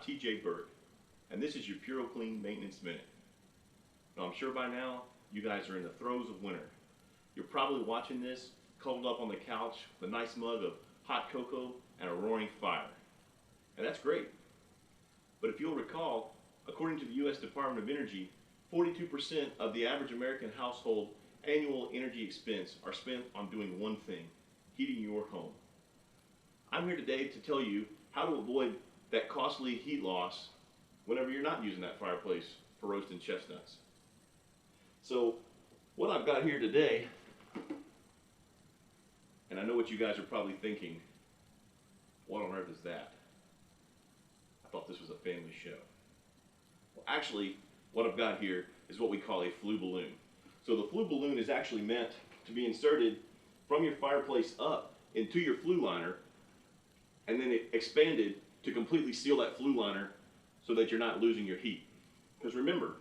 I'm TJ Berg, and this is your PuroClean Maintenance Minute. Now, I'm sure by now you guys are in the throes of winter. You're probably watching this cuddled up on the couch with a nice mug of hot cocoa and a roaring fire. And that's great. But if you'll recall, according to the U.S. Department of Energy, 42% of the average American household annual energy expense are spent on doing one thing: heating your home. I'm here today to tell you how to avoid that costly heat loss whenever you're not using that fireplace for roasting chestnuts. So what I've got here today, and I know what you guys are probably thinking, what on earth is that? I thought this was a family show. Well, actually, what I've got here is what we call a flue balloon. So the flue balloon is actually meant to be inserted from your fireplace up into your flue liner, and then expanded to completely seal that flue liner so that you're not losing your heat. Because remember,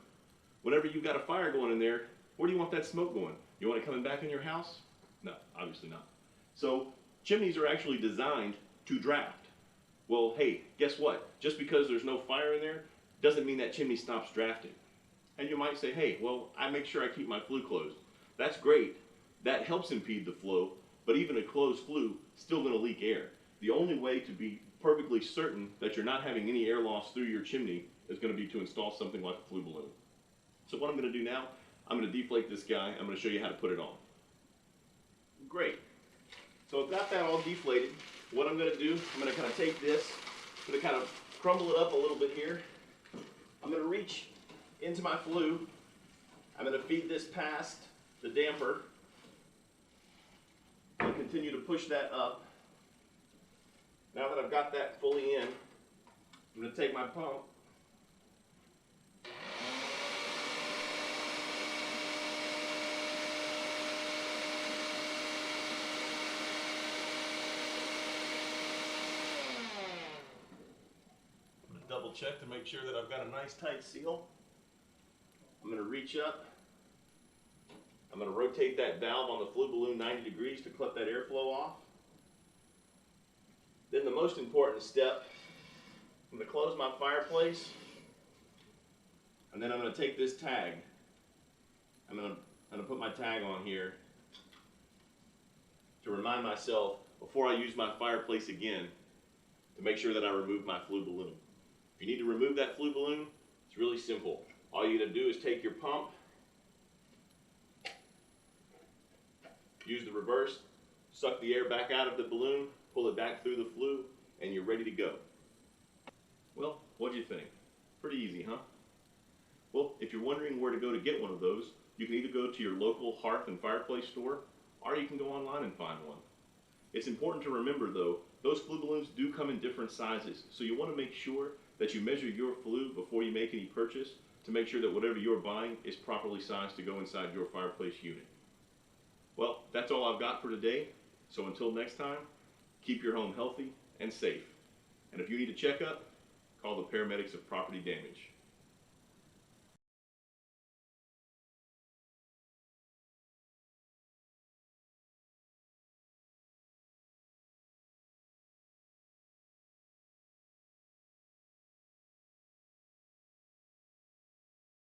whenever you've got a fire going in there, where do you want that smoke going? You want it coming back in your house? No, obviously not. So chimneys are actually designed to draft. Well, hey, guess what? Just because there's no fire in there doesn't mean that chimney stops drafting. And you might say, hey, well, I make sure I keep my flue closed. That's great. That helps impede the flow, but even a closed flue is still going to leak air. The only way to be perfectly certain that you're not having any air loss through your chimney is going to be to install something like a flue balloon. So what I'm going to do now, I'm going to deflate this guy. I'm going to show you how to put it on. Great. So I've got that all deflated. What I'm going to do, I'm going to kind of take this, I'm going to kind of crumble it up a little bit here. I'm going to reach into my flue. I'm going to feed this past the damper and continue to push that up. Now that I've got that fully in, I'm going to take my pump double check to make sure that I've got a nice tight seal. I'm going to reach up. I'm going to rotate that valve on the flue balloon 90 degrees to cut that airflow off. Then the most important step, I'm going to close my fireplace, and then I'm going to take this tag. I'm going to put my tag on here to remind myself before I use my fireplace again to make sure that I remove my flue balloon. If you need to remove that flue balloon, it's really simple. All you got to do is take your pump, use the reverse, suck the air back out of the balloon, pull it back through the flue, and you're ready to go. Well, what'd you think? Pretty easy, huh? Well, if you're wondering where to go to get one of those, you can either go to your local hearth and fireplace store, or you can go online and find one. It's important to remember, though, those flue balloons do come in different sizes, so you want to make sure that you measure your flue before you make any purchase to make sure that whatever you're buying is properly sized to go inside your fireplace unit. Well, that's all I've got for today, so until next time, keep your home healthy and safe. And if you need a checkup, call the Paramedics of Property Damage.